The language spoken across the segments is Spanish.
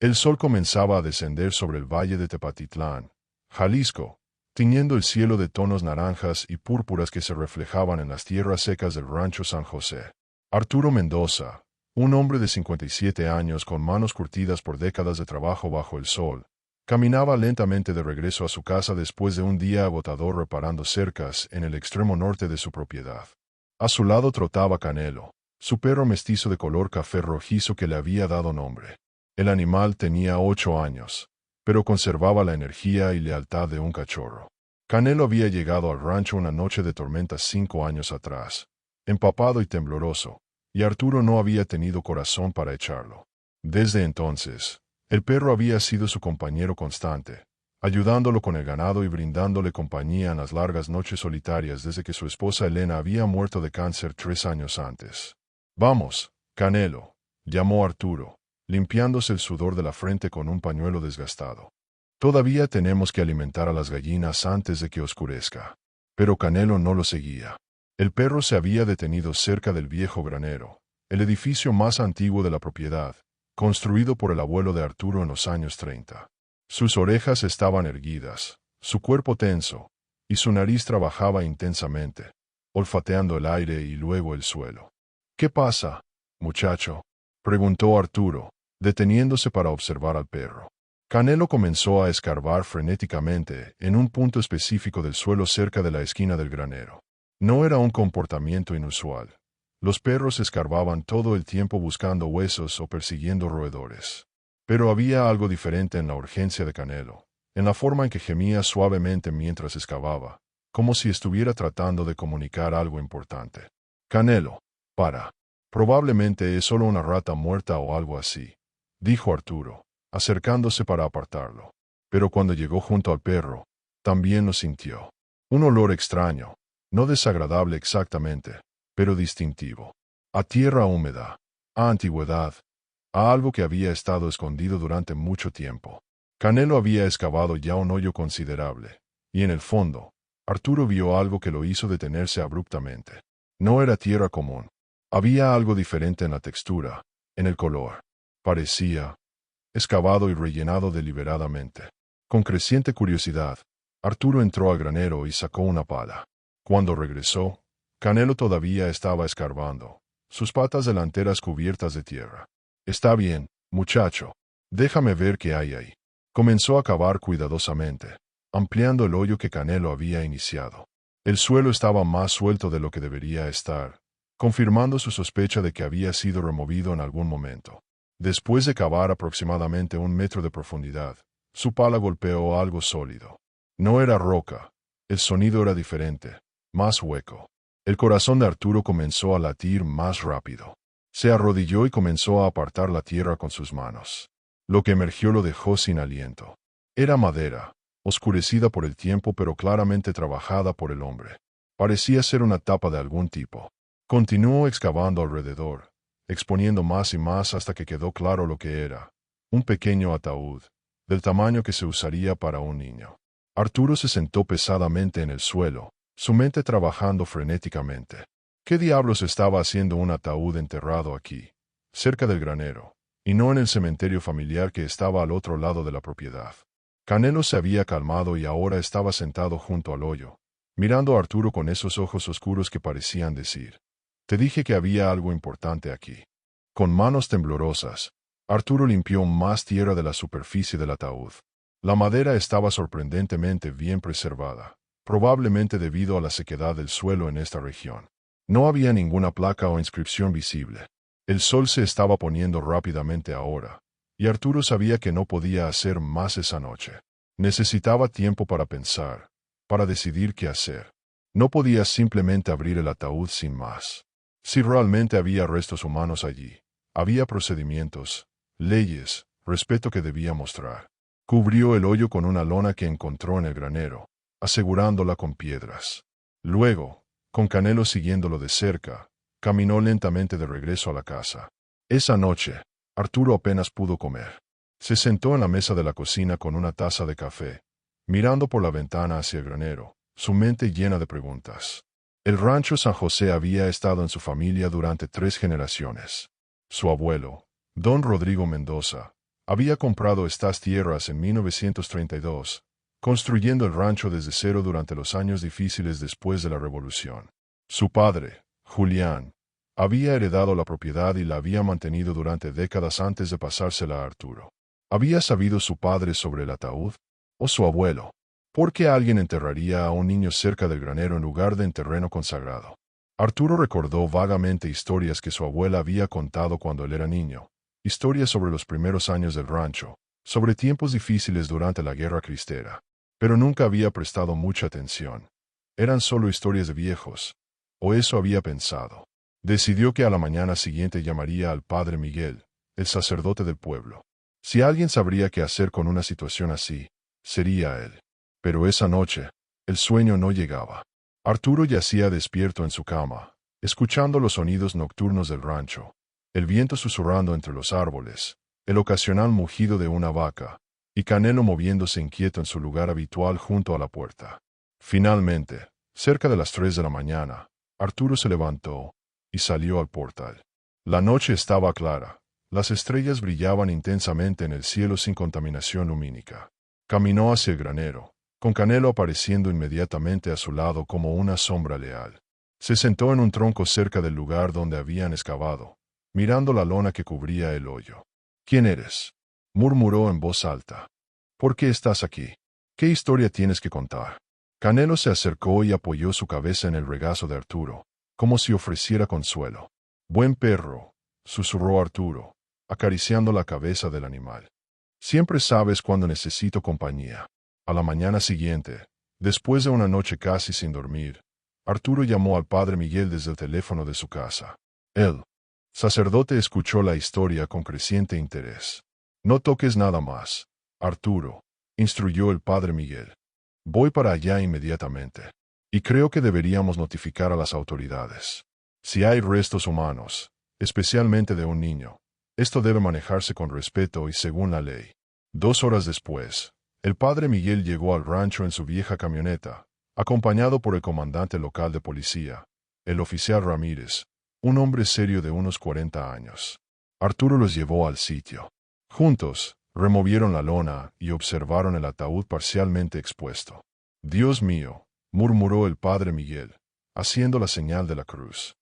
El sol comenzaba a descender sobre el valle de Tepatitlán, Jalisco, tiñendo el cielo de tonos naranjas y púrpuras que se reflejaban en las tierras secas del rancho San José. Arturo Mendoza, un hombre de 57 años con manos curtidas por décadas de trabajo bajo el sol, caminaba lentamente de regreso a su casa después de un día agotador reparando cercas en el extremo norte de su propiedad. A su lado trotaba Canelo, su perro mestizo de color café rojizo que le había dado nombre. El animal tenía 8 años, pero conservaba la energía y lealtad de un cachorro. Canelo había llegado al rancho una noche de tormenta 5 años atrás, empapado y tembloroso, y Arturo no había tenido corazón para echarlo. Desde entonces, el perro había sido su compañero constante, ayudándolo con el ganado y brindándole compañía en las largas noches solitarias desde que su esposa Elena había muerto de cáncer 3 años antes. «Vamos, Canelo», llamó Arturo, limpiándose el sudor de la frente con un pañuelo desgastado. «Todavía tenemos que alimentar a las gallinas antes de que oscurezca». Pero Canelo no lo seguía. El perro se había detenido cerca del viejo granero, el edificio más antiguo de la propiedad, construido por el abuelo de Arturo en los años 30. Sus orejas estaban erguidas, su cuerpo tenso, y su nariz trabajaba intensamente, olfateando el aire y luego el suelo. «¿Qué pasa, muchacho?», preguntó Arturo, deteniéndose para observar al perro. Canelo comenzó a escarbar frenéticamente en un punto específico del suelo cerca de la esquina del granero. No era un comportamiento inusual. Los perros escarbaban todo el tiempo buscando huesos o persiguiendo roedores. Pero había algo diferente en la urgencia de Canelo, en la forma en que gemía suavemente mientras excavaba, como si estuviera tratando de comunicar algo importante. «Canelo, para. Probablemente es solo una rata muerta o algo así», dijo Arturo, acercándose para apartarlo. Pero cuando llegó junto al perro, también lo sintió. Un olor extraño, no desagradable exactamente, pero distintivo. A tierra húmeda, a antigüedad, a algo que había estado escondido durante mucho tiempo. Canelo había excavado ya un hoyo considerable, y en el fondo, Arturo vio algo que lo hizo detenerse abruptamente. No era tierra común. Había algo diferente en la textura, en el color. Parecía excavado y rellenado deliberadamente. Con creciente curiosidad, Arturo entró al granero y sacó una pala. Cuando regresó, Canelo todavía estaba escarbando, sus patas delanteras cubiertas de tierra. «Está bien, muchacho. Déjame ver qué hay ahí». Comenzó a cavar cuidadosamente, ampliando el hoyo que Canelo había iniciado. El suelo estaba más suelto de lo que debería estar, confirmando su sospecha de que había sido removido en algún momento. Después de cavar aproximadamente 1 metro de profundidad, su pala golpeó algo sólido. No era roca. El sonido era diferente, más hueco. El corazón de Arturo comenzó a latir más rápido. Se arrodilló y comenzó a apartar la tierra con sus manos. Lo que emergió lo dejó sin aliento. Era madera, oscurecida por el tiempo pero claramente trabajada por el hombre. Parecía ser una tapa de algún tipo. Continuó excavando alrededor, exponiendo más y más hasta que quedó claro lo que era. Un pequeño ataúd, del tamaño que se usaría para un niño. Arturo se sentó pesadamente en el suelo, su mente trabajando frenéticamente. ¿Qué diablos estaba haciendo un ataúd enterrado aquí, cerca del granero, y no en el cementerio familiar que estaba al otro lado de la propiedad? Canelo se había calmado y ahora estaba sentado junto al hoyo, mirando a Arturo con esos ojos oscuros que parecían decir: «Te dije que había algo importante aquí». Con manos temblorosas, Arturo limpió más tierra de la superficie del ataúd. La madera estaba sorprendentemente bien preservada, probablemente debido a la sequedad del suelo en esta región. No había ninguna placa o inscripción visible. El sol se estaba poniendo rápidamente ahora, y Arturo sabía que no podía hacer más esa noche. Necesitaba tiempo para pensar, para decidir qué hacer. No podía simplemente abrir el ataúd sin más. Si realmente había restos humanos allí, había procedimientos, leyes, respeto que debía mostrar. Cubrió el hoyo con una lona que encontró en el granero, asegurándola con piedras. Luego, con Canelo siguiéndolo de cerca, caminó lentamente de regreso a la casa. Esa noche, Arturo apenas pudo comer. Se sentó en la mesa de la cocina con una taza de café, mirando por la ventana hacia el granero, su mente llena de preguntas. El rancho San José había estado en su familia durante 3 generaciones. Su abuelo, don Rodrigo Mendoza, Había comprado estas tierras en 1932, construyendo el rancho desde cero durante los años difíciles después de la Revolución. Su padre, Julián, había heredado la propiedad y la había mantenido durante décadas antes de pasársela a Arturo. ¿Había sabido su padre sobre el ataúd? ¿O su abuelo? ¿Por qué alguien enterraría a un niño cerca del granero en lugar de en terreno consagrado? Arturo recordó vagamente historias que su abuela había contado cuando él era niño, historias sobre los primeros años del rancho, sobre tiempos difíciles durante la Guerra Cristera, pero nunca había prestado mucha atención. Eran solo historias de viejos, o eso había pensado. Decidió que a la mañana siguiente llamaría al padre Miguel, el sacerdote del pueblo. Si alguien sabría qué hacer con una situación así, sería él. Pero esa noche, el sueño no llegaba. Arturo yacía despierto en su cama, escuchando los sonidos nocturnos del rancho, el viento susurrando entre los árboles, el ocasional mugido de una vaca, y Canelo moviéndose inquieto en su lugar habitual junto a la puerta. Finalmente, cerca de las 3 de la mañana, Arturo se levantó y salió al portal. La noche estaba clara, las estrellas brillaban intensamente en el cielo sin contaminación lumínica. Caminó hacia el granero, con Canelo apareciendo inmediatamente a su lado como una sombra leal. Se sentó en un tronco cerca del lugar donde habían excavado, mirando la lona que cubría el hoyo. ¿Quién eres?, murmuró en voz alta. ¿Por qué estás aquí? ¿Qué historia tienes que contar? Canelo se acercó y apoyó su cabeza en el regazo de Arturo, como si ofreciera consuelo. Buen perro, susurró Arturo, acariciando la cabeza del animal. Siempre sabes cuando necesito compañía. A la mañana siguiente, después de una noche casi sin dormir, Arturo llamó al padre Miguel desde el teléfono de su casa. El sacerdote escuchó la historia con creciente interés. No toques nada más, Arturo, instruyó el padre Miguel. Voy para allá inmediatamente. Y creo que deberíamos notificar a las autoridades. Si hay restos humanos, especialmente de un niño, esto debe manejarse con respeto y según la ley. 2 horas después, el padre Miguel llegó al rancho en su vieja camioneta, acompañado por el comandante local de policía, el oficial Ramírez, un hombre serio de unos 40 años. Arturo los llevó al sitio. Juntos, removieron la lona y observaron el ataúd parcialmente expuesto. Dios mío, murmuró el padre Miguel, haciendo la señal de la cruz.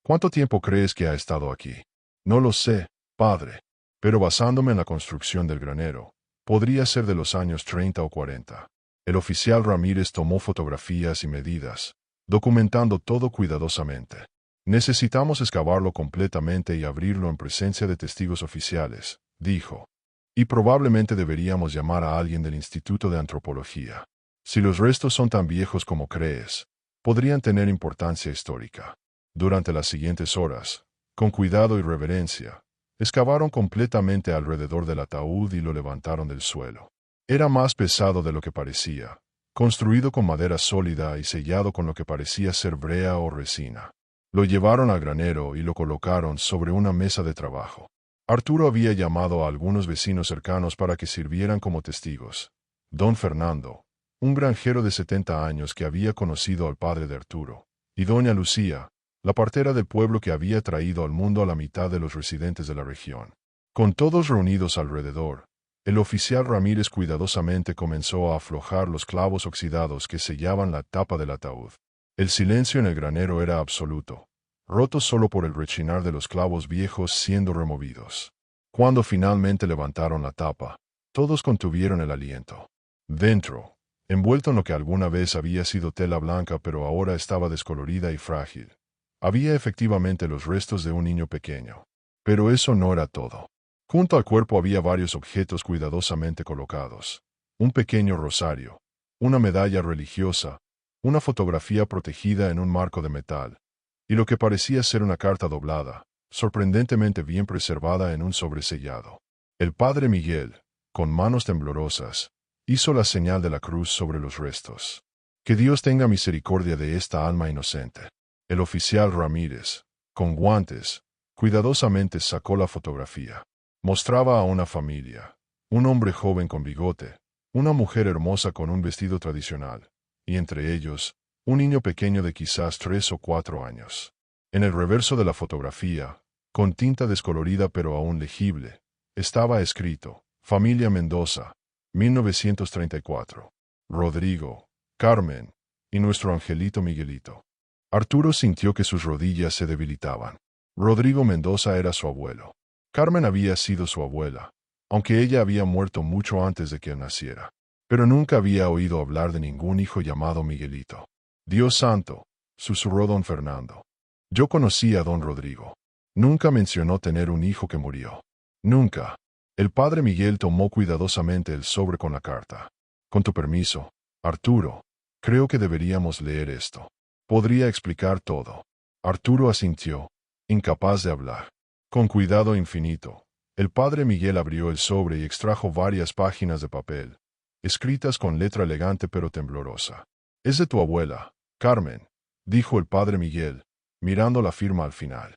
¿Cuánto tiempo crees que ha estado aquí? No lo sé, padre, pero basándome en la construcción del granero, podría ser de los años 30 o 40. El oficial Ramírez tomó fotografías y medidas, documentando todo cuidadosamente. Necesitamos excavarlo completamente y abrirlo en presencia de testigos oficiales, dijo. Y probablemente deberíamos llamar a alguien del Instituto de Antropología. Si los restos son tan viejos como crees, podrían tener importancia histórica. Durante las siguientes horas, con cuidado y reverencia, excavaron completamente alrededor del ataúd y lo levantaron del suelo. Era más pesado de lo que parecía, construido con madera sólida y sellado con lo que parecía ser brea o resina. Lo llevaron al granero y lo colocaron sobre una mesa de trabajo. Arturo había llamado a algunos vecinos cercanos para que sirvieran como testigos. Don Fernando, un granjero de 70 años que había conocido al padre de Arturo, y doña Lucía, la partera del pueblo que había traído al mundo a la mitad de los residentes de la región. Con todos reunidos alrededor, el oficial Ramírez cuidadosamente comenzó a aflojar los clavos oxidados que sellaban la tapa del ataúd. El silencio en el granero era absoluto, roto solo por el rechinar de los clavos viejos siendo removidos. Cuando finalmente levantaron la tapa, todos contuvieron el aliento. Dentro, envuelto en lo que alguna vez había sido tela blanca pero ahora estaba descolorida y frágil, había efectivamente los restos de un niño pequeño. Pero eso no era todo. Junto al cuerpo había varios objetos cuidadosamente colocados. Un pequeño rosario, una medalla religiosa, una fotografía protegida en un marco de metal, y lo que parecía ser una carta doblada, sorprendentemente bien preservada en un sobresellado. El padre Miguel, con manos temblorosas, hizo la señal de la cruz sobre los restos. Que Dios tenga misericordia de esta alma inocente. El oficial Ramírez, con guantes, cuidadosamente sacó la fotografía. Mostraba a una familia, un hombre joven con bigote, una mujer hermosa con un vestido tradicional, y entre ellos, un niño pequeño de quizás 3 o 4 años. En el reverso de la fotografía, con tinta descolorida pero aún legible, estaba escrito, Familia Mendoza, 1934. Rodrigo, Carmen, y nuestro angelito Miguelito. Arturo sintió que sus rodillas se debilitaban. Rodrigo Mendoza era su abuelo. Carmen había sido su abuela, aunque ella había muerto mucho antes de que él naciera. Pero nunca había oído hablar de ningún hijo llamado Miguelito. Dios santo, susurró don Fernando. Yo conocí a don Rodrigo. Nunca mencionó tener un hijo que murió. Nunca. El padre Miguel tomó cuidadosamente el sobre con la carta. Con tu permiso, Arturo, creo que deberíamos leer esto. Podría explicar todo. Arturo asintió, incapaz de hablar. Con cuidado infinito, el padre Miguel abrió el sobre y extrajo varias páginas de papel, escritas con letra elegante pero temblorosa. Es de tu abuela, Carmen, dijo el padre Miguel, mirando la firma al final.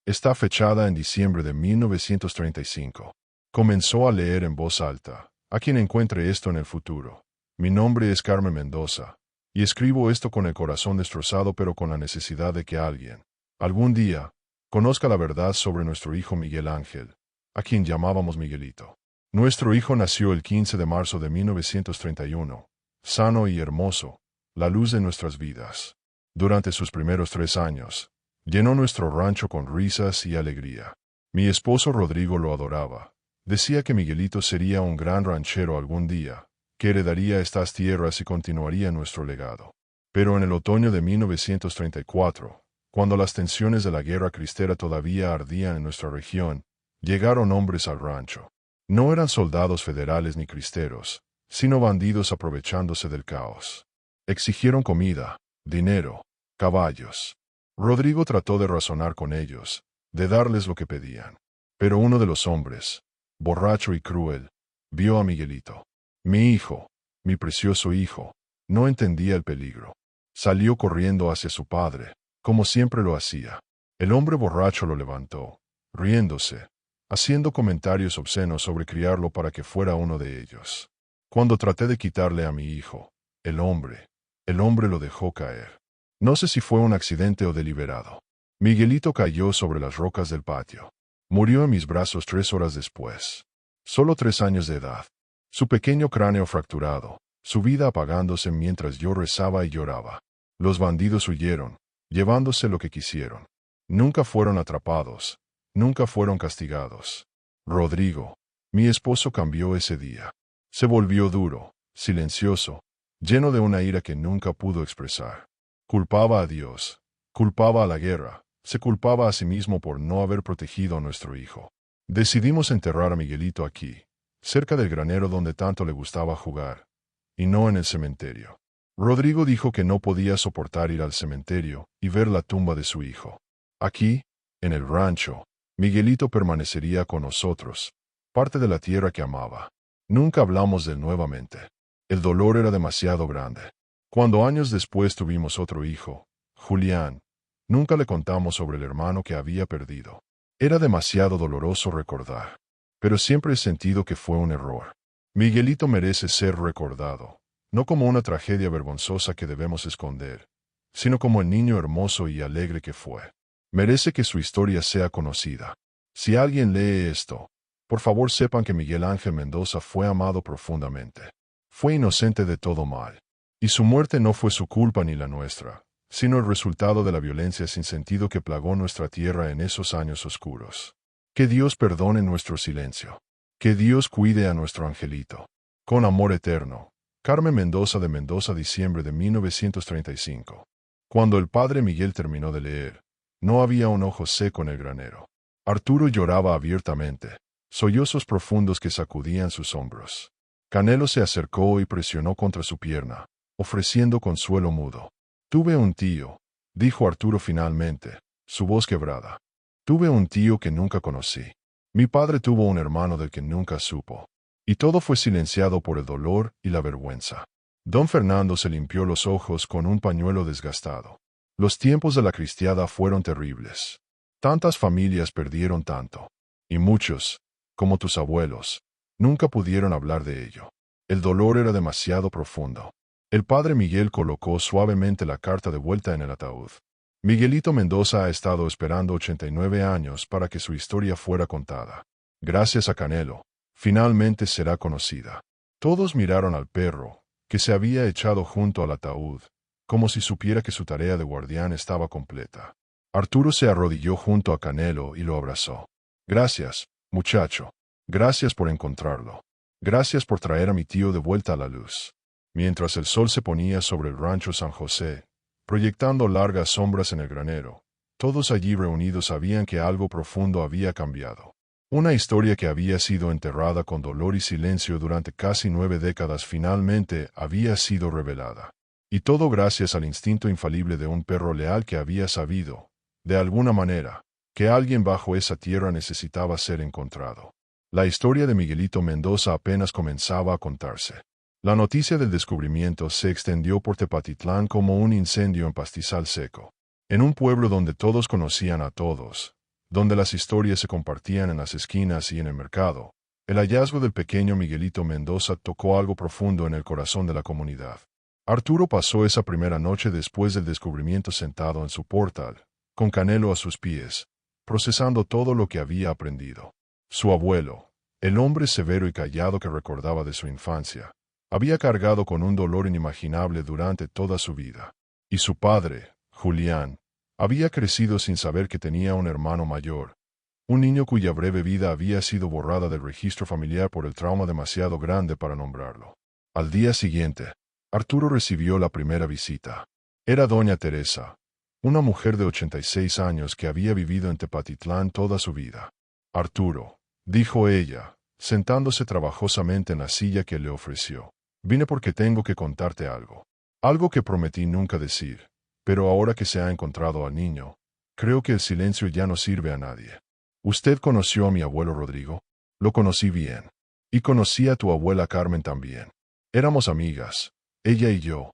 Está fechada en diciembre de 1935. Comenzó a leer en voz alta, a quien encuentre esto en el futuro. Mi nombre es Carmen Mendoza, y escribo esto con el corazón destrozado pero con la necesidad de que alguien, algún día, conozca la verdad sobre nuestro hijo Miguel Ángel, a quien llamábamos Miguelito. Nuestro hijo nació el 15 de marzo de 1931, sano y hermoso, la luz de nuestras vidas. Durante sus primeros 3 años, llenó nuestro rancho con risas y alegría. Mi esposo Rodrigo lo adoraba. Decía que Miguelito sería un gran ranchero algún día, que heredaría estas tierras y continuaría nuestro legado. Pero en el otoño de 1934, cuando las tensiones de la guerra cristera todavía ardían en nuestra región, llegaron hombres al rancho. No eran soldados federales ni cristeros, sino bandidos aprovechándose del caos. Exigieron comida, dinero, caballos. Rodrigo trató de razonar con ellos, de darles lo que pedían. Pero uno de los hombres, borracho y cruel, vio a Miguelito. Mi hijo, mi precioso hijo, no entendía el peligro. Salió corriendo hacia su padre, como siempre lo hacía. El hombre borracho lo levantó, riéndose, haciendo comentarios obscenos sobre criarlo para que fuera uno de ellos. Cuando traté de quitarle a mi hijo, el hombre lo dejó caer. No sé si fue un accidente o deliberado. Miguelito cayó sobre las rocas del patio. Murió en mis brazos 3 horas después. Solo 3 años de edad. Su pequeño cráneo fracturado, su vida apagándose mientras yo rezaba y lloraba. Los bandidos huyeron, llevándose lo que quisieron. Nunca fueron atrapados, nunca fueron castigados. Rodrigo, mi esposo, cambió ese día. Se volvió duro, silencioso, lleno de una ira que nunca pudo expresar. Culpaba a Dios, culpaba a la guerra, se culpaba a sí mismo por no haber protegido a nuestro hijo. Decidimos enterrar a Miguelito aquí, cerca del granero donde tanto le gustaba jugar, y no en el cementerio. Rodrigo dijo que no podía soportar ir al cementerio y ver la tumba de su hijo. Aquí, en el rancho, Miguelito permanecería con nosotros, parte de la tierra que amaba. Nunca hablamos de él nuevamente. El dolor era demasiado grande. Cuando años después tuvimos otro hijo, Julián, nunca le contamos sobre el hermano que había perdido. Era demasiado doloroso recordar, pero siempre he sentido que fue un error. Miguelito merece ser recordado, no como una tragedia vergonzosa que debemos esconder, sino como el niño hermoso y alegre que fue. Merece que su historia sea conocida. Si alguien lee esto, por favor sepan que Miguel Ángel Mendoza fue amado profundamente. Fue inocente de todo mal. Y su muerte no fue su culpa ni la nuestra, sino el resultado de la violencia sin sentido que plagó nuestra tierra en esos años oscuros. Que Dios perdone nuestro silencio. Que Dios cuide a nuestro angelito. Con amor eterno. Carmen Mendoza, de Mendoza, diciembre de 1935. Cuando el padre Miguel terminó de leer, no había un ojo seco en el granero. Arturo lloraba abiertamente, sollozos profundos que sacudían sus hombros. Canelo se acercó y presionó contra su pierna, ofreciendo consuelo mudo. Tuve un tío, dijo Arturo finalmente, su voz quebrada. Tuve un tío que nunca conocí. Mi padre tuvo un hermano del que nunca supo. Y todo fue silenciado por el dolor y la vergüenza. Don Fernando se limpió los ojos con un pañuelo desgastado. Los tiempos de la cristiada fueron terribles. Tantas familias perdieron tanto. Y muchos, como tus abuelos, nunca pudieron hablar de ello. El dolor era demasiado profundo. El padre Miguel colocó suavemente la carta de vuelta en el ataúd. Miguelito Mendoza ha estado esperando 89 años para que su historia fuera contada. Gracias a Canelo, Finalmente será conocida. Todos miraron al perro, que se había echado junto al ataúd, como si supiera que su tarea de guardián estaba completa. Arturo se arrodilló junto a Canelo y lo abrazó. Gracias, muchacho. Gracias por encontrarlo. Gracias por traer a mi tío de vuelta a la luz. Mientras el sol se ponía sobre el rancho San José, proyectando largas sombras en el granero, todos allí reunidos sabían que algo profundo había cambiado. Una historia que había sido enterrada con dolor y silencio durante casi 9 décadas finalmente había sido revelada. Y todo gracias al instinto infalible de un perro leal que había sabido, de alguna manera, que alguien bajo esa tierra necesitaba ser encontrado. La historia de Miguelito Mendoza apenas comenzaba a contarse. La noticia del descubrimiento se extendió por Tepatitlán como un incendio en pastizal seco. En un pueblo donde todos conocían a todos, donde las historias se compartían en las esquinas y en el mercado, el hallazgo del pequeño Miguelito Mendoza tocó algo profundo en el corazón de la comunidad. Arturo pasó esa primera noche después del descubrimiento sentado en su portal, con Canelo a sus pies, procesando todo lo que había aprendido. Su abuelo, el hombre severo y callado que recordaba de su infancia, había cargado con un dolor inimaginable durante toda su vida. Y su padre, Julián, había crecido sin saber que tenía un hermano mayor, un niño cuya breve vida había sido borrada del registro familiar por el trauma demasiado grande para nombrarlo. Al día siguiente, Arturo recibió la primera visita. Era doña Teresa, una mujer de 86 años que había vivido en Tepatitlán toda su vida. Arturo, dijo ella, sentándose trabajosamente en la silla que le ofreció. Vine porque tengo que contarte algo. Algo que prometí nunca decir, pero ahora que se ha encontrado al niño, creo que el silencio ya no sirve a nadie. ¿Usted conoció a mi abuelo Rodrigo? Lo conocí bien. Y conocí a tu abuela Carmen también. Éramos amigas, ella y yo,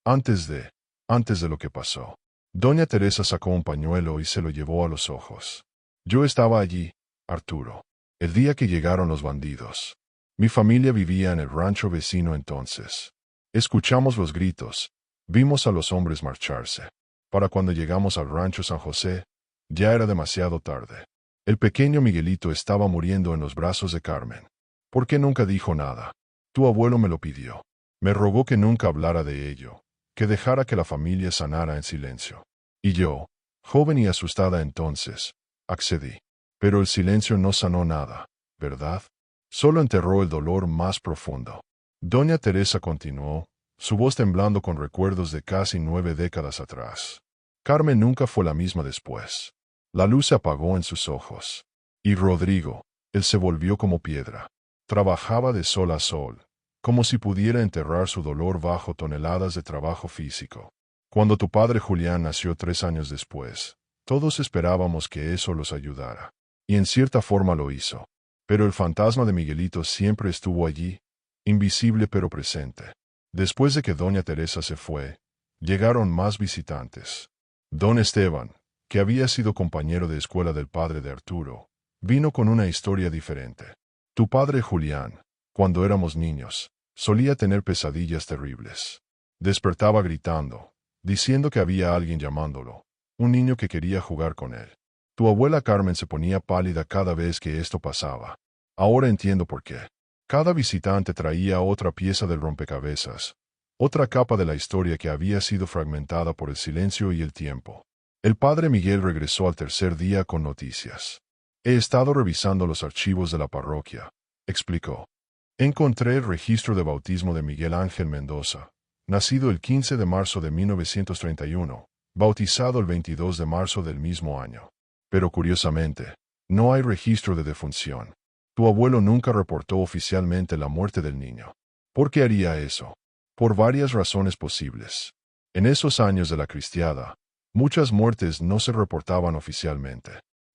antes de lo que pasó. Doña Teresa sacó un pañuelo y se lo llevó a los ojos. Yo estaba allí, Arturo, el día que llegaron los bandidos. Mi familia vivía en el rancho vecino entonces. Escuchamos los gritos, vimos a los hombres marcharse. Para cuando llegamos al rancho San José, ya era demasiado tarde. El pequeño Miguelito estaba muriendo en los brazos de Carmen. ¿Por qué nunca dijo nada? Tu abuelo me lo pidió. Me rogó que nunca hablara de ello, que dejara que la familia sanara en silencio. Y yo, joven y asustada entonces, accedí. Pero el silencio no sanó nada, ¿verdad? Solo enterró el dolor más profundo. Doña Teresa continuó, su voz temblando con recuerdos de casi 9 décadas atrás. Carmen nunca fue la misma después. La luz se apagó en sus ojos. Y Rodrigo, él se volvió como piedra. Trabajaba de sol a sol, como si pudiera enterrar su dolor bajo toneladas de trabajo físico. Cuando tu padre Julián nació 3 años después, todos esperábamos que eso los ayudara. Y en cierta forma lo hizo. Pero el fantasma de Miguelito siempre estuvo allí, invisible pero presente. Después de que doña Teresa se fue, llegaron más visitantes. Don Esteban, que había sido compañero de escuela del padre de Arturo, vino con una historia diferente. Tu padre Julián, cuando éramos niños, solía tener pesadillas terribles. Despertaba gritando, diciendo que había alguien llamándolo, un niño que quería jugar con él. Tu abuela Carmen se ponía pálida cada vez que esto pasaba. Ahora entiendo por qué. Cada visitante traía otra pieza del rompecabezas, otra capa de la historia que había sido fragmentada por el silencio y el tiempo. El padre Miguel regresó al tercer día con noticias. He estado revisando los archivos de la parroquia, explicó. Encontré el registro de bautismo de Miguel Ángel Mendoza, nacido el 15 de marzo de 1931, bautizado el 22 de marzo del mismo año. Pero curiosamente, no hay registro de defunción. Tu abuelo nunca reportó oficialmente la muerte del niño. ¿Por qué haría eso? Por varias razones posibles. En esos años de la cristiada, muchas muertes no se reportaban oficialmente.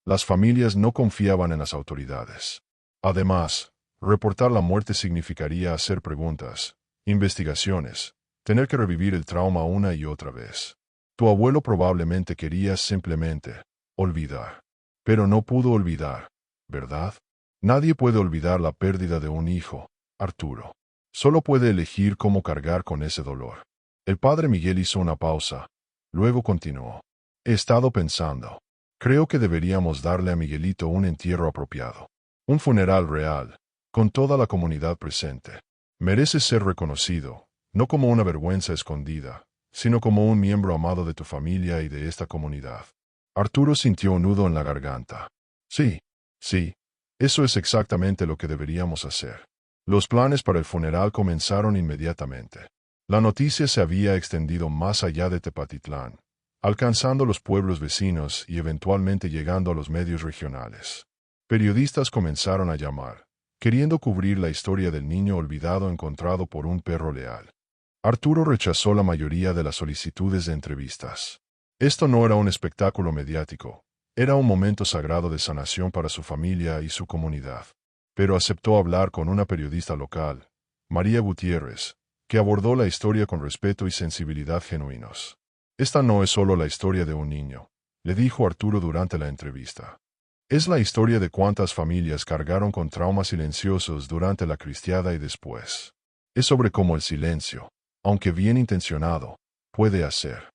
Las familias no confiaban en las autoridades. Además, reportar la muerte significaría hacer preguntas, investigaciones, tener que revivir el trauma una y otra vez. Tu abuelo probablemente quería simplemente olvidar. Pero no pudo olvidar, ¿verdad? Nadie puede olvidar la pérdida de un hijo, Arturo. Solo puede elegir cómo cargar con ese dolor. El padre Miguel hizo una pausa. Luego continuó. He estado pensando. Creo que deberíamos darle a Miguelito un entierro apropiado. Un funeral real. con toda la comunidad presente. Mereces ser reconocido, no como una vergüenza escondida, sino como un miembro amado de tu familia y de esta comunidad. Arturo sintió un nudo en la garganta. Sí, sí, eso es exactamente lo que deberíamos hacer. Los planes para el funeral comenzaron inmediatamente. La noticia se había extendido más allá de Tepatitlán, alcanzando los pueblos vecinos y eventualmente llegando a los medios regionales. Periodistas comenzaron a llamar, queriendo cubrir la historia del niño olvidado encontrado por un perro leal. Arturo rechazó la mayoría de las solicitudes de entrevistas. Esto no era un espectáculo mediático, era un momento sagrado de sanación para su familia y su comunidad. Pero aceptó hablar con una periodista local, María Gutiérrez, que abordó la historia con respeto y sensibilidad genuinos. Esta no es solo la historia de un niño, le dijo Arturo durante la entrevista. Es la historia de cuántas familias cargaron con traumas silenciosos durante la cristiada y después. Es sobre cómo el silencio, aunque bien intencionado, puede hacer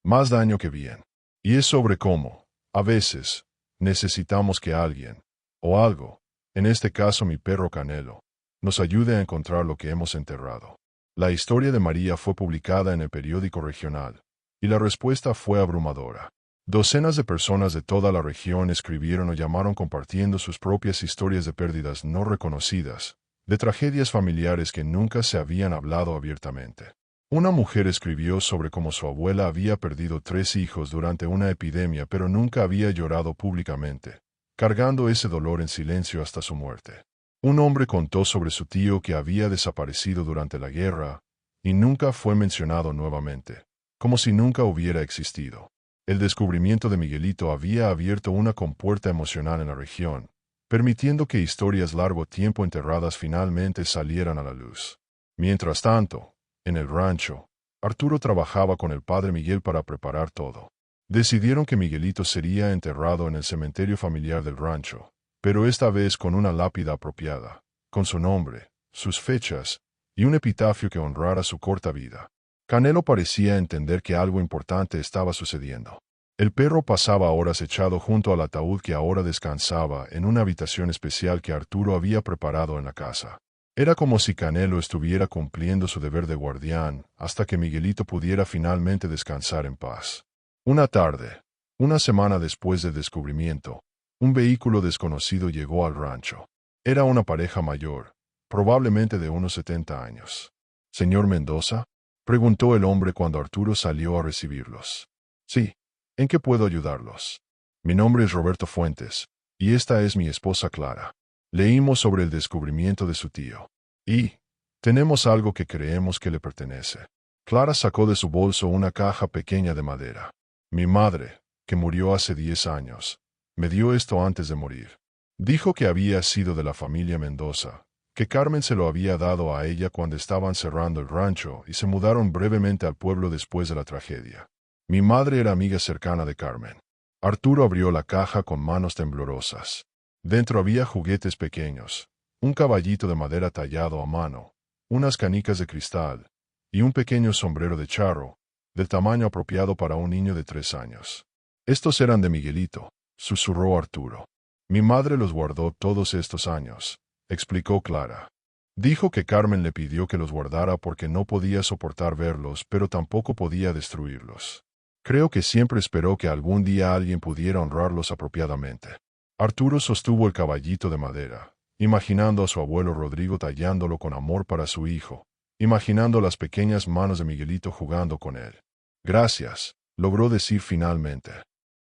más daño que bien. Y es sobre cómo, a veces, necesitamos que alguien, o algo, en este caso mi perro Canelo, nos ayude a encontrar lo que hemos enterrado. La historia de María fue publicada en el periódico regional, y la respuesta fue abrumadora. Docenas de personas de toda la región escribieron o llamaron compartiendo sus propias historias de pérdidas no reconocidas, de tragedias familiares que nunca se habían hablado abiertamente. Una mujer escribió sobre cómo su abuela había perdido 3 hijos durante una epidemia pero nunca había llorado públicamente, cargando ese dolor en silencio hasta su muerte. Un hombre contó sobre su tío que había desaparecido durante la guerra y nunca fue mencionado nuevamente, como si nunca hubiera existido. El descubrimiento de Miguelito había abierto una compuerta emocional en la región, permitiendo que historias largo tiempo enterradas finalmente salieran a la luz. Mientras tanto, en el rancho, Arturo trabajaba con el padre Miguel para preparar todo. Decidieron que Miguelito sería enterrado en el cementerio familiar del rancho, pero esta vez con una lápida apropiada, con su nombre, sus fechas y un epitafio que honrara su corta vida. Canelo parecía entender que algo importante estaba sucediendo. El perro pasaba horas echado junto al ataúd que ahora descansaba en una habitación especial que Arturo había preparado en la casa. Era como si Canelo estuviera cumpliendo su deber de guardián hasta que Miguelito pudiera finalmente descansar en paz. Una tarde, una semana después del descubrimiento, un vehículo desconocido llegó al rancho. Era una pareja mayor, probablemente de unos 70 años. ¿Señor Mendoza?, preguntó el hombre cuando Arturo salió a recibirlos. Sí. ¿En qué puedo ayudarlos? Mi nombre es Roberto Fuentes, y esta es mi esposa Clara. Leímos sobre el descubrimiento de su tío. Y tenemos algo que creemos que le pertenece. Clara sacó de su bolso una caja pequeña de madera. Mi madre, que murió hace 10 años, me dio esto antes de morir. Dijo que había sido de la familia Mendoza, que Carmen se lo había dado a ella cuando estaban cerrando el rancho y se mudaron brevemente al pueblo después de la tragedia. Mi madre era amiga cercana de Carmen. Arturo abrió la caja con manos temblorosas. Dentro había juguetes pequeños, un caballito de madera tallado a mano, unas canicas de cristal y un pequeño sombrero de charro, del tamaño apropiado para un niño de 3 años. Estos eran de Miguelito, susurró Arturo. Mi madre los guardó todos estos años, explicó Clara. Dijo que Carmen le pidió que los guardara porque no podía soportar verlos, pero tampoco podía destruirlos. Creo que siempre esperó que algún día alguien pudiera honrarlos apropiadamente. Arturo sostuvo el caballito de madera, imaginando a su abuelo Rodrigo tallándolo con amor para su hijo, imaginando las pequeñas manos de Miguelito jugando con él. Gracias, logró decir finalmente.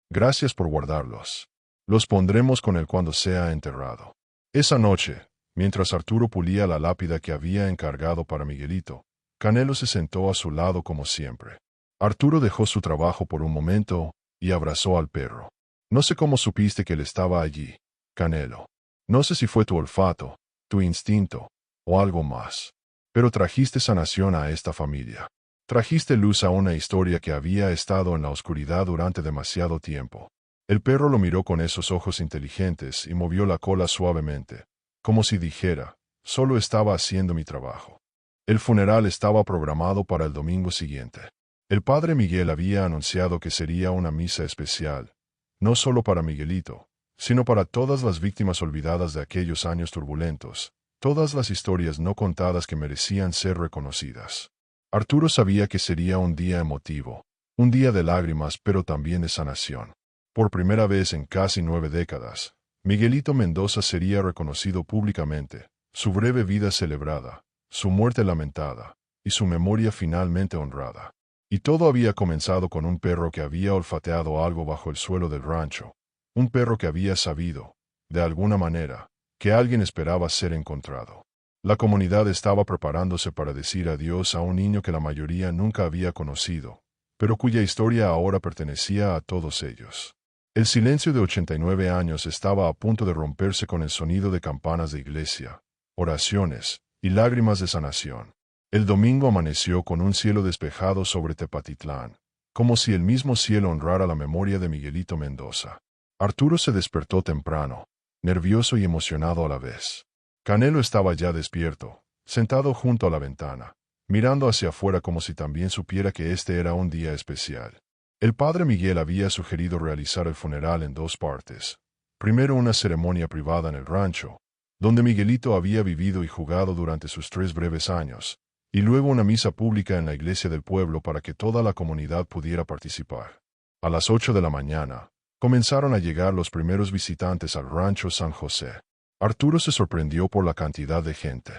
Gracias por guardarlos. Los pondremos con él cuando sea enterrado. Esa noche, mientras Arturo pulía la lápida que había encargado para Miguelito, Canelo se sentó a su lado como siempre. Arturo dejó su trabajo por un momento y abrazó al perro. No sé cómo supiste que él estaba allí, Canelo. No sé si fue tu olfato, tu instinto, o algo más. Pero trajiste sanación a esta familia. Trajiste luz a una historia que había estado en la oscuridad durante demasiado tiempo. El perro lo miró con esos ojos inteligentes y movió la cola suavemente, como si dijera, solo estaba haciendo mi trabajo. El funeral estaba programado para el domingo siguiente. El padre Miguel había anunciado que sería una misa especial, no solo para Miguelito, sino para todas las víctimas olvidadas de aquellos años turbulentos, todas las historias no contadas que merecían ser reconocidas. Arturo sabía que sería un día emotivo, un día de lágrimas pero también de sanación. Por primera vez en casi 9 décadas, Miguelito Mendoza sería reconocido públicamente, su breve vida celebrada, su muerte lamentada, y su memoria finalmente honrada. Y todo había comenzado con un perro que había olfateado algo bajo el suelo del rancho, un perro que había sabido, de alguna manera, que alguien esperaba ser encontrado. La comunidad estaba preparándose para decir adiós a un niño que la mayoría nunca había conocido, pero cuya historia ahora pertenecía a todos ellos. El silencio de 89 años estaba a punto de romperse con el sonido de campanas de iglesia, oraciones y lágrimas de sanación. El domingo amaneció con un cielo despejado sobre Tepatitlán, como si el mismo cielo honrara la memoria de Miguelito Mendoza. Arturo se despertó temprano, nervioso y emocionado a la vez. Canelo estaba ya despierto, sentado junto a la ventana, mirando hacia afuera como si también supiera que este era un día especial. El padre Miguel había sugerido realizar el funeral en 2 partes. Primero una ceremonia privada en el rancho, donde Miguelito había vivido y jugado durante sus 3 breves años, y luego una misa pública en la iglesia del pueblo para que toda la comunidad pudiera participar. A las 8 de la mañana, comenzaron a llegar los primeros visitantes al rancho San José. Arturo se sorprendió por la cantidad de gente.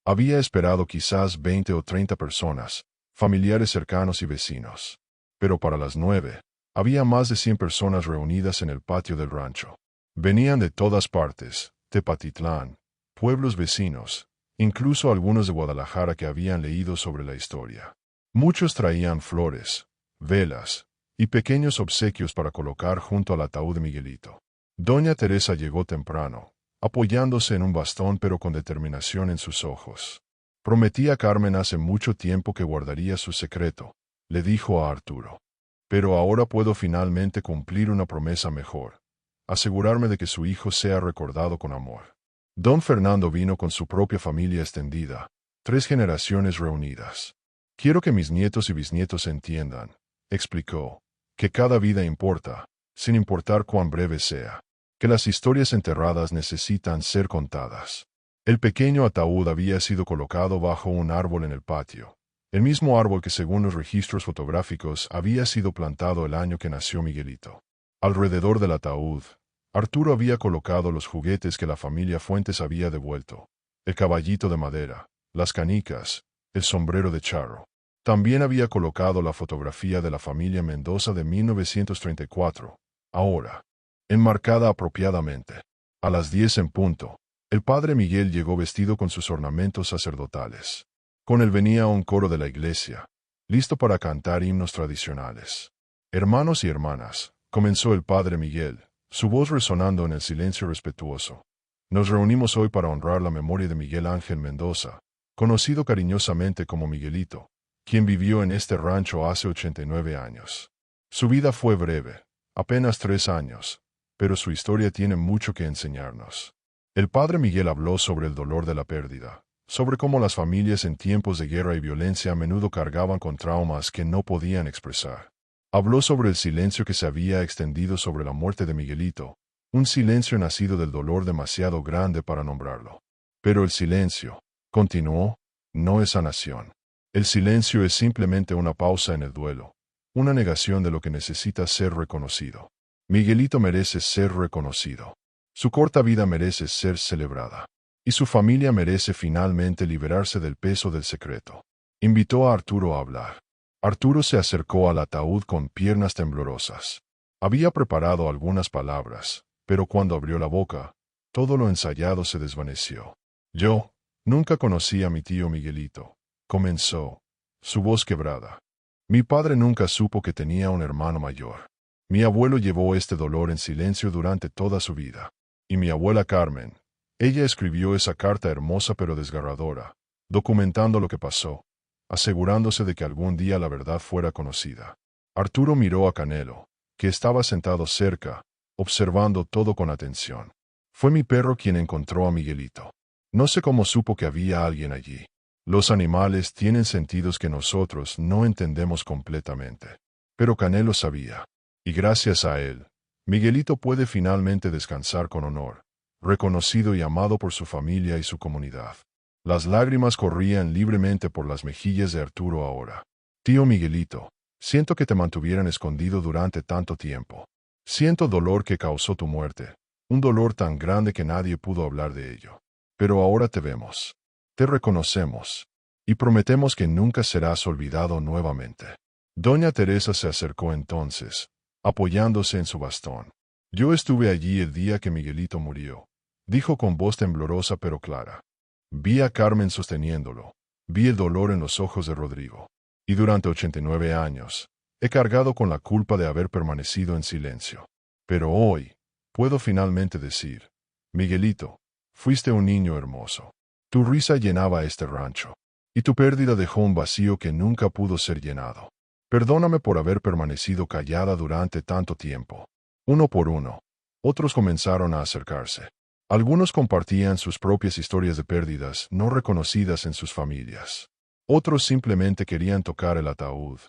Había esperado quizás 20 o 30 personas, familiares cercanos y vecinos. Pero para las 9, había más de 100 personas reunidas en el patio del rancho. Venían de todas partes, Tepatitlán, pueblos vecinos, incluso algunos de Guadalajara que habían leído sobre la historia. Muchos traían flores, velas y pequeños obsequios para colocar junto al ataúd de Miguelito. Doña Teresa llegó temprano, apoyándose en un bastón pero con determinación en sus ojos. Prometí a Carmen hace mucho tiempo que guardaría su secreto, le dijo a Arturo. Pero ahora puedo finalmente cumplir una promesa mejor, asegurarme de que su hijo sea recordado con amor. Don Fernando vino con su propia familia extendida, 3 generaciones reunidas. Quiero que mis nietos y bisnietos entiendan, explicó, que cada vida importa, sin importar cuán breve sea, que las historias enterradas necesitan ser contadas. El pequeño ataúd había sido colocado bajo un árbol en el patio, el mismo árbol que según los registros fotográficos había sido plantado el año que nació Miguelito. Alrededor del ataúd, Arturo había colocado los juguetes que la familia Fuentes había devuelto, el caballito de madera, las canicas, el sombrero de charro. También había colocado la fotografía de la familia Mendoza de 1934, ahora, enmarcada apropiadamente. A las 10 en punto, el padre Miguel llegó vestido con sus ornamentos sacerdotales. Con él venía un coro de la iglesia, listo para cantar himnos tradicionales. Hermanos y hermanas, comenzó el padre Miguel, su voz resonando en el silencio respetuoso. Nos reunimos hoy para honrar la memoria de Miguel Ángel Mendoza, conocido cariñosamente como Miguelito, quien vivió en este rancho hace 89 años. Su vida fue breve, apenas 3 años, pero su historia tiene mucho que enseñarnos. El padre Miguel habló sobre el dolor de la pérdida, sobre cómo las familias en tiempos de guerra y violencia a menudo cargaban con traumas que no podían expresar. Habló sobre el silencio que se había extendido sobre la muerte de Miguelito, un silencio nacido del dolor demasiado grande para nombrarlo. Pero el silencio, continuó, no es sanación. El silencio es simplemente una pausa en el duelo, una negación de lo que necesita ser reconocido. Miguelito merece ser reconocido. Su corta vida merece ser celebrada. Y su familia merece finalmente liberarse del peso del secreto. Invitó a Arturo a hablar. Arturo se acercó al ataúd con piernas temblorosas. Había preparado algunas palabras, pero cuando abrió la boca, todo lo ensayado se desvaneció. Yo nunca conocí a mi tío Miguelito, comenzó, su voz quebrada. Mi padre nunca supo que tenía un hermano mayor. Mi abuelo llevó este dolor en silencio durante toda su vida. Y mi abuela Carmen, ella escribió esa carta hermosa pero desgarradora, documentando lo que pasó, asegurándose de que algún día la verdad fuera conocida. Arturo miró a Canelo, que estaba sentado cerca, observando todo con atención. Fue mi perro quien encontró a Miguelito. No sé cómo supo que había alguien allí. Los animales tienen sentidos que nosotros no entendemos completamente. Pero Canelo sabía. Y gracias a él, Miguelito puede finalmente descansar con honor, reconocido y amado por su familia y su comunidad. Las lágrimas corrían libremente por las mejillas de Arturo ahora. Tío Miguelito, siento que te mantuvieran escondido durante tanto tiempo. Siento dolor que causó tu muerte, un dolor tan grande que nadie pudo hablar de ello. Pero ahora te vemos. Te reconocemos. Y prometemos que nunca serás olvidado nuevamente. Doña Teresa se acercó entonces, apoyándose en su bastón. Yo estuve allí el día que Miguelito murió, dijo con voz temblorosa pero clara. Vi a Carmen sosteniéndolo, vi el dolor en los ojos de Rodrigo. Y durante 89 años, he cargado con la culpa de haber permanecido en silencio. Pero hoy, puedo finalmente decir, Miguelito, fuiste un niño hermoso. Tu risa llenaba este rancho. Y tu pérdida dejó un vacío que nunca pudo ser llenado. Perdóname por haber permanecido callada durante tanto tiempo. Uno por uno, otros comenzaron a acercarse. Algunos compartían sus propias historias de pérdidas no reconocidas en sus familias. Otros simplemente querían tocar el ataúd,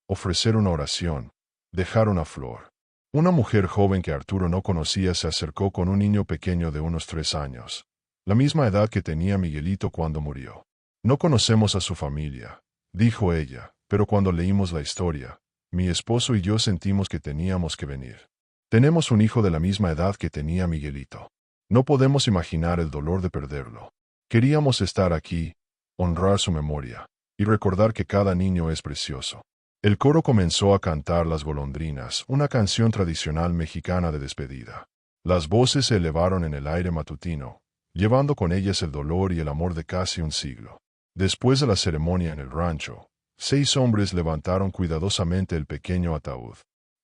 ofrecer una oración, dejar una flor. Una mujer joven que Arturo no conocía se acercó con un niño pequeño de unos 3 años, la misma edad que tenía Miguelito cuando murió. No conocemos a su familia, dijo ella, pero cuando leímos la historia, mi esposo y yo sentimos que teníamos que venir. Tenemos un hijo de la misma edad que tenía Miguelito. No podemos imaginar el dolor de perderlo. Queríamos estar aquí, honrar su memoria, y recordar que cada niño es precioso. El coro comenzó a cantar Las golondrinas, una canción tradicional mexicana de despedida. Las voces se elevaron en el aire matutino, llevando con ellas el dolor y el amor de casi un siglo. Después de la ceremonia en el rancho, 6 hombres levantaron cuidadosamente el pequeño ataúd.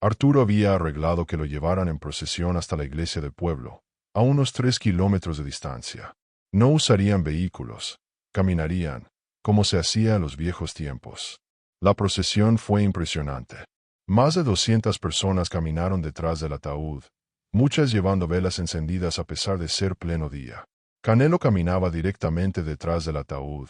Arturo había arreglado que lo llevaran en procesión hasta la iglesia del pueblo, a unos 3 kilómetros de distancia. No usarían vehículos, caminarían, como se hacía en los viejos tiempos. La procesión fue impresionante. Más de 200 personas caminaron detrás del ataúd, muchas llevando velas encendidas a pesar de ser pleno día. Canelo caminaba directamente detrás del ataúd,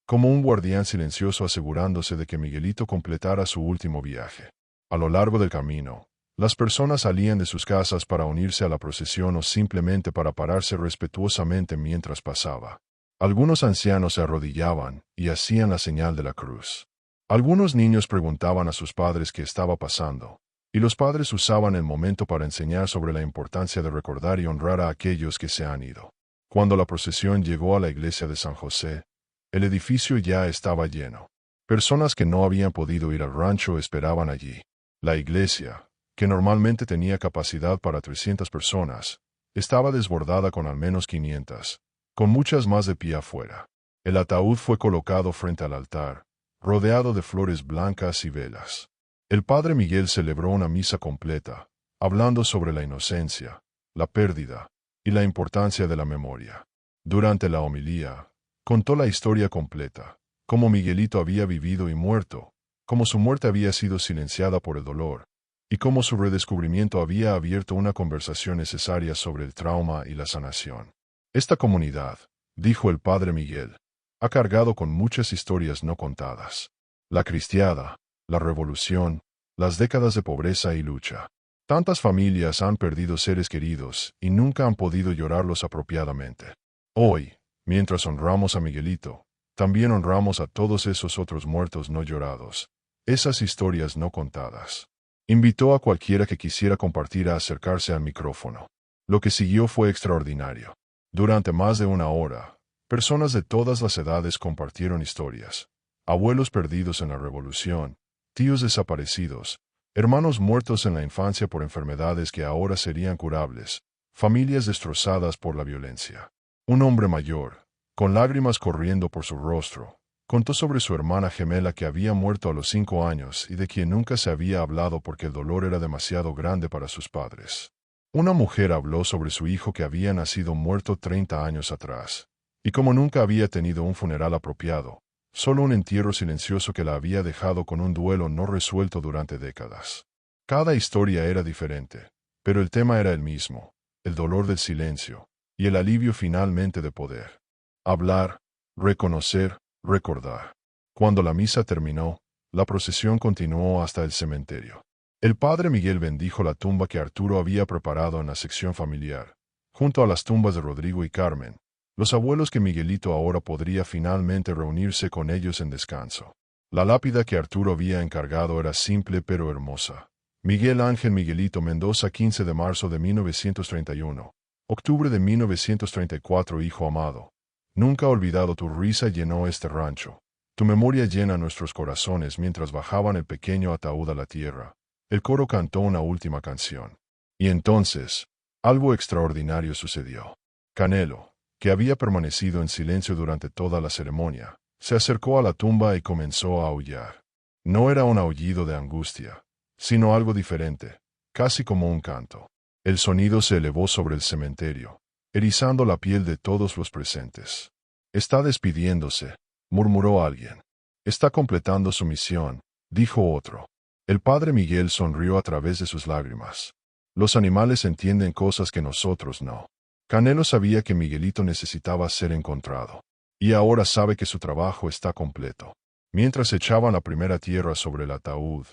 como un guardián silencioso asegurándose de que Miguelito completara su último viaje. A lo largo del camino, las personas salían de sus casas para unirse a la procesión o simplemente para pararse respetuosamente mientras pasaba. Algunos ancianos se arrodillaban y hacían la señal de la cruz. Algunos niños preguntaban a sus padres qué estaba pasando, y los padres usaban el momento para enseñar sobre la importancia de recordar y honrar a aquellos que se han ido. Cuando la procesión llegó a la iglesia de San José, el edificio ya estaba lleno. Personas que no habían podido ir al rancho esperaban allí. La iglesia, que normalmente tenía capacidad para 300 personas, estaba desbordada con al menos 500, con muchas más de pie afuera. El ataúd fue colocado frente al altar, rodeado de flores blancas y velas. El padre Miguel celebró una misa completa, hablando sobre la inocencia, la pérdida y la importancia de la memoria. Durante la homilía, contó la historia completa, cómo Miguelito había vivido y muerto, cómo su muerte había sido silenciada por el dolor, y cómo su redescubrimiento había abierto una conversación necesaria sobre el trauma y la sanación. Esta comunidad, dijo el padre Miguel, ha cargado con muchas historias no contadas. La cristiada, la revolución, las décadas de pobreza y lucha. Tantas familias han perdido seres queridos y nunca han podido llorarlos apropiadamente. Hoy, mientras honramos a Miguelito, también honramos a todos esos otros muertos no llorados, esas historias no contadas. Invitó a cualquiera que quisiera compartir a acercarse al micrófono. Lo que siguió fue extraordinario. Durante más de una hora, personas de todas las edades compartieron historias. Abuelos perdidos en la revolución, tíos desaparecidos, hermanos muertos en la infancia por enfermedades que ahora serían curables, familias destrozadas por la violencia. Un hombre mayor, con lágrimas corriendo por su rostro, contó sobre su hermana gemela que había muerto a los 5 años y de quien nunca se había hablado porque el dolor era demasiado grande para sus padres. Una mujer habló sobre su hijo que había nacido muerto 30 años atrás, y como nunca había tenido un funeral apropiado, solo un entierro silencioso que la había dejado con un duelo no resuelto durante décadas. Cada historia era diferente, pero el tema era el mismo, el dolor del silencio, y el alivio finalmente de poder hablar, reconocer, recordar. Cuando la misa terminó, la procesión continuó hasta el cementerio. El padre Miguel bendijo la tumba que Arturo había preparado en la sección familiar, junto a las tumbas de Rodrigo y Carmen, los abuelos que Miguelito ahora podría finalmente reunirse con ellos en descanso. La lápida que Arturo había encargado era simple pero hermosa. Miguel Ángel Miguelito Mendoza, 15 de marzo de 1931. Octubre de 1934. Hijo amado. Nunca olvidado tu risa llenó este rancho. Tu memoria llena nuestros corazones mientras bajaban el pequeño ataúd a la tierra. El coro cantó una última canción. Y entonces, algo extraordinario sucedió. Canelo, que había permanecido en silencio durante toda la ceremonia, se acercó a la tumba y comenzó a aullar. No era un aullido de angustia, sino algo diferente, casi como un canto. El sonido se elevó sobre el cementerio, erizando la piel de todos los presentes. «Está despidiéndose», murmuró alguien. «Está completando su misión», dijo otro. El padre Miguel sonrió a través de sus lágrimas. Los animales entienden cosas que nosotros no. Canelo sabía que Miguelito necesitaba ser encontrado. Y ahora sabe que su trabajo está completo. Mientras echaban la primera tierra sobre el ataúd,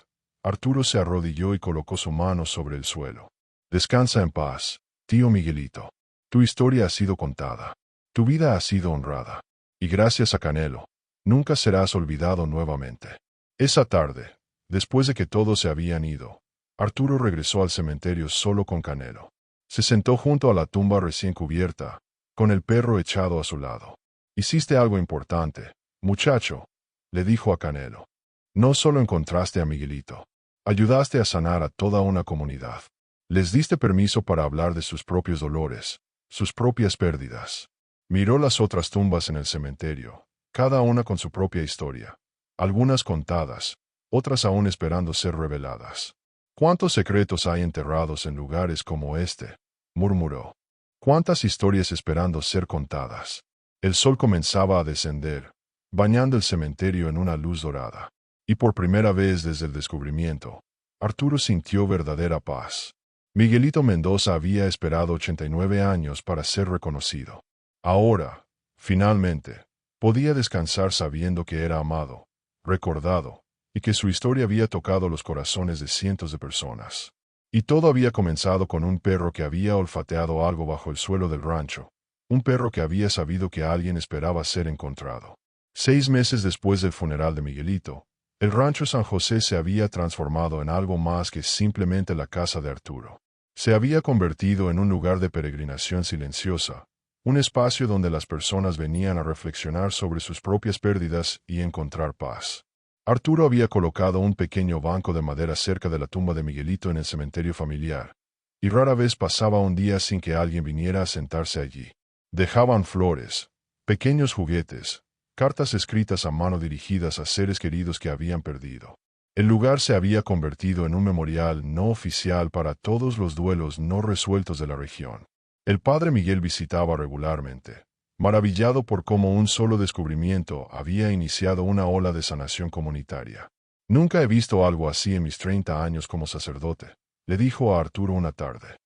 Arturo se arrodilló y colocó su mano sobre el suelo. «Descansa en paz, tío Miguelito. Tu historia ha sido contada. Tu vida ha sido honrada. Y gracias a Canelo, nunca serás olvidado nuevamente». Esa tarde, después de que todos se habían ido, Arturo regresó al cementerio solo con Canelo. Se sentó junto a la tumba recién cubierta, con el perro echado a su lado. «Hiciste algo importante, muchacho», le dijo a Canelo. «No solo encontraste a Miguelito, ayudaste a sanar a toda una comunidad. Les diste permiso para hablar de sus propios dolores, sus propias pérdidas». Miró las otras tumbas en el cementerio, cada una con su propia historia, algunas contadas, otras aún esperando ser reveladas. «¿Cuántos secretos hay enterrados en lugares como este?», murmuró. «¿Cuántas historias esperando ser contadas?». El sol comenzaba a descender, bañando el cementerio en una luz dorada. Y por primera vez desde el descubrimiento, Arturo sintió verdadera paz. Miguelito Mendoza había esperado 89 años para ser reconocido. Ahora, finalmente, podía descansar sabiendo que era amado, recordado, y que su historia había tocado los corazones de cientos de personas. Y todo había comenzado con un perro que había olfateado algo bajo el suelo del rancho, un perro que había sabido que alguien esperaba ser encontrado. 6 meses después del funeral de Miguelito, el rancho San José se había transformado en algo más que simplemente la casa de Arturo. Se había convertido en un lugar de peregrinación silenciosa, un espacio donde las personas venían a reflexionar sobre sus propias pérdidas y encontrar paz. Arturo había colocado un pequeño banco de madera cerca de la tumba de Miguelito en el cementerio familiar, y rara vez pasaba un día sin que alguien viniera a sentarse allí. Dejaban flores, pequeños juguetes, cartas escritas a mano dirigidas a seres queridos que habían perdido. El lugar se había convertido en un memorial no oficial para todos los duelos no resueltos de la región. El padre Miguel visitaba regularmente, maravillado por cómo un solo descubrimiento había iniciado una ola de sanación comunitaria. «Nunca he visto algo así en mis 30 años como sacerdote», le dijo a Arturo una tarde.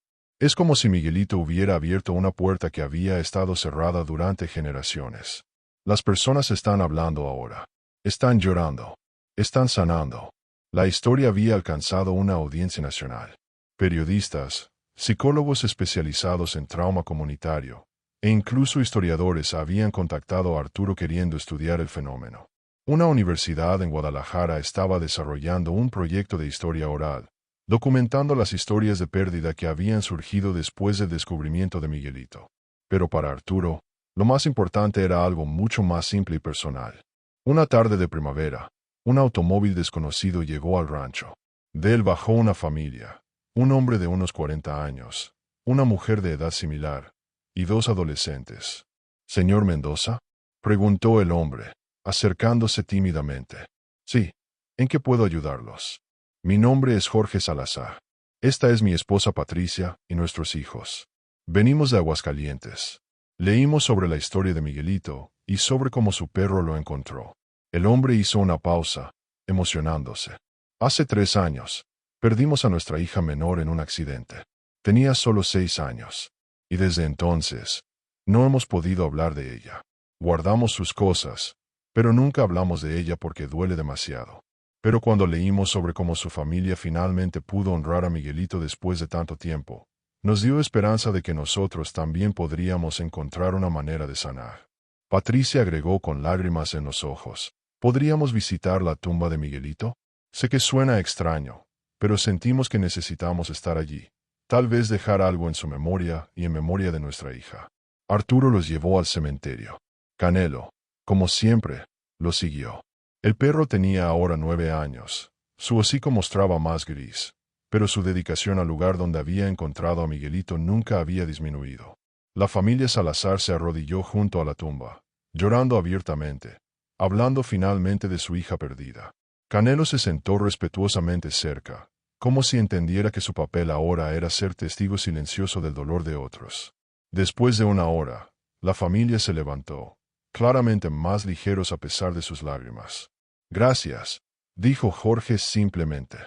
«Es como si Miguelito hubiera abierto una puerta que había estado cerrada durante generaciones. Las personas están hablando ahora. Están llorando. Están sanando». La historia había alcanzado una audiencia nacional. Periodistas, psicólogos especializados en trauma comunitario, e incluso historiadores habían contactado a Arturo queriendo estudiar el fenómeno. Una universidad en Guadalajara estaba desarrollando un proyecto de historia oral, documentando las historias de pérdida que habían surgido después del descubrimiento de Miguelito. Pero para Arturo, lo más importante era algo mucho más simple y personal. Una tarde de primavera, un automóvil desconocido llegó al rancho. De él bajó una familia, un hombre de unos 40 años, una mujer de edad similar, y 2 adolescentes. «¿Señor Mendoza?», preguntó el hombre, acercándose tímidamente. «Sí. ¿En qué puedo ayudarlos?». «Mi nombre es Jorge Salazar. Esta es mi esposa Patricia y nuestros hijos. Venimos de Aguascalientes. Leímos sobre la historia de Miguelito y sobre cómo su perro lo encontró». El hombre hizo una pausa, emocionándose. «Hace 3 años, perdimos a nuestra hija menor en un accidente. Tenía solo 6 años. Y desde entonces, no hemos podido hablar de ella. Guardamos sus cosas, pero nunca hablamos de ella porque duele demasiado. Pero cuando leímos sobre cómo su familia finalmente pudo honrar a Miguelito después de tanto tiempo, Nos dio esperanza de que nosotros también podríamos encontrar una manera de sanar. Patricia agregó con lágrimas en los ojos. ¿Podríamos visitar la tumba de Miguelito? Sé que suena extraño, pero sentimos que necesitamos estar allí. Tal vez dejar algo en su memoria y en memoria de nuestra hija. Arturo los llevó al cementerio. Canelo, como siempre, los siguió. El perro tenía ahora 9 años. Su hocico mostraba más gris, pero su dedicación al lugar donde había encontrado a Miguelito nunca había disminuido. La familia Salazar se arrodilló junto a la tumba, llorando abiertamente, hablando finalmente de su hija perdida. Canelo se sentó respetuosamente cerca, como si entendiera que su papel ahora era ser testigo silencioso del dolor de otros. Después de una hora, la familia se levantó, claramente más ligeros a pesar de sus lágrimas. Gracias, dijo Jorge simplemente.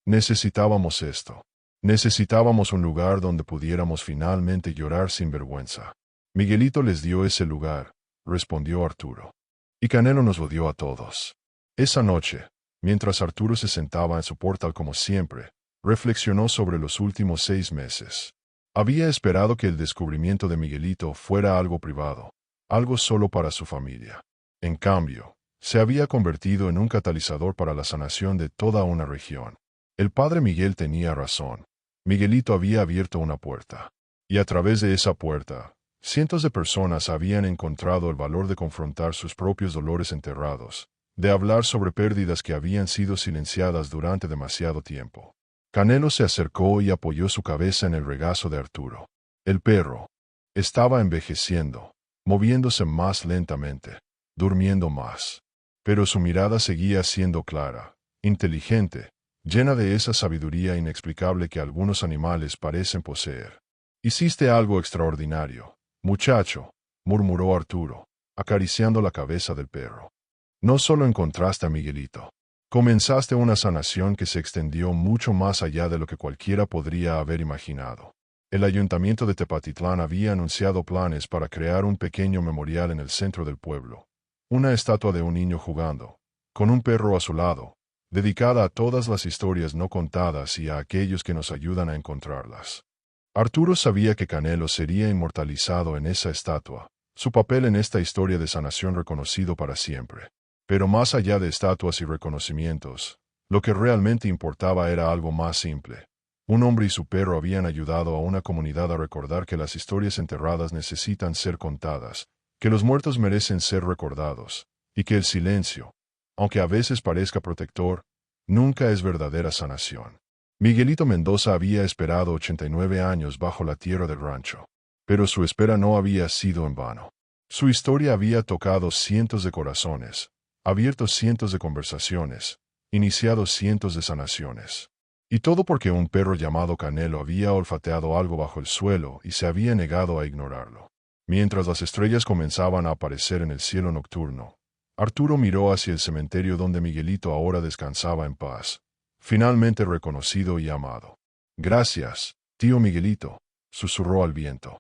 Necesitábamos esto. Necesitábamos un lugar donde pudiéramos finalmente llorar sin vergüenza. Miguelito les dio ese lugar, respondió Arturo. Y Canelo nos lo dio a todos. Esa noche, mientras Arturo se sentaba en su portal como siempre, reflexionó sobre los últimos 6 meses. Había esperado que el descubrimiento de Miguelito fuera algo privado, algo solo para su familia. En cambio, se había convertido en un catalizador para la sanación de toda una región. El padre Miguel tenía razón. Miguelito había abierto una puerta. Y a través de esa puerta, cientos de personas habían encontrado el valor de confrontar sus propios dolores enterrados, de hablar sobre pérdidas que habían sido silenciadas durante demasiado tiempo. Canelo se acercó y apoyó su cabeza en el regazo de Arturo. El perro estaba envejeciendo, moviéndose más lentamente, durmiendo más. Pero su mirada seguía siendo clara, inteligente, llena de esa sabiduría inexplicable que algunos animales parecen poseer. Hiciste algo extraordinario, muchacho, murmuró Arturo, acariciando la cabeza del perro. No solo encontraste a Miguelito. Comenzaste una sanación que se extendió mucho más allá de lo que cualquiera podría haber imaginado. El ayuntamiento de Tepatitlán había anunciado planes para crear un pequeño memorial en el centro del pueblo. Una estatua de un niño jugando, con un perro a su lado, dedicada a todas las historias no contadas y a aquellos que nos ayudan a encontrarlas. Arturo sabía que Canelo sería inmortalizado en esa estatua, su papel en esta historia de sanación reconocido para siempre. Pero más allá de estatuas y reconocimientos, lo que realmente importaba era algo más simple. Un hombre y su perro habían ayudado a una comunidad a recordar que las historias enterradas necesitan ser contadas, que los muertos merecen ser recordados, y que el silencio, aunque a veces parezca protector, nunca es verdadera sanación. Miguelito Mendoza había esperado 89 años bajo la tierra del rancho, pero su espera no había sido en vano. Su historia había tocado cientos de corazones, abierto cientos de conversaciones, iniciado cientos de sanaciones. Y todo porque un perro llamado Canelo había olfateado algo bajo el suelo y se había negado a ignorarlo. Mientras las estrellas comenzaban a aparecer en el cielo nocturno, Arturo miró hacia el cementerio donde Miguelito ahora descansaba en paz, finalmente reconocido y amado. Gracias, tío Miguelito, susurró al viento.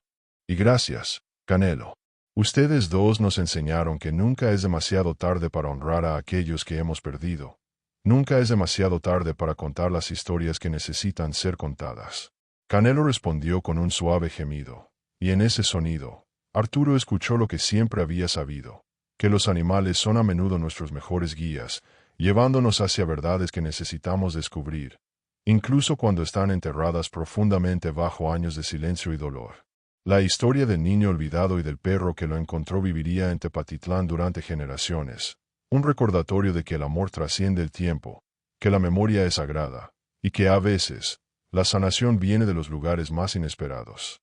Y gracias, Canelo. Ustedes dos nos enseñaron que nunca es demasiado tarde para honrar a aquellos que hemos perdido. Nunca es demasiado tarde para contar las historias que necesitan ser contadas. Canelo respondió con un suave gemido, y en ese sonido, Arturo escuchó lo que siempre había sabido, que los animales son a menudo nuestros mejores guías, llevándonos hacia verdades que necesitamos descubrir, incluso cuando están enterradas profundamente bajo años de silencio y dolor. La historia del niño olvidado y del perro que lo encontró viviría en Tepatitlán durante generaciones, un recordatorio de que el amor trasciende el tiempo, que la memoria es sagrada, y que a veces, la sanación viene de los lugares más inesperados.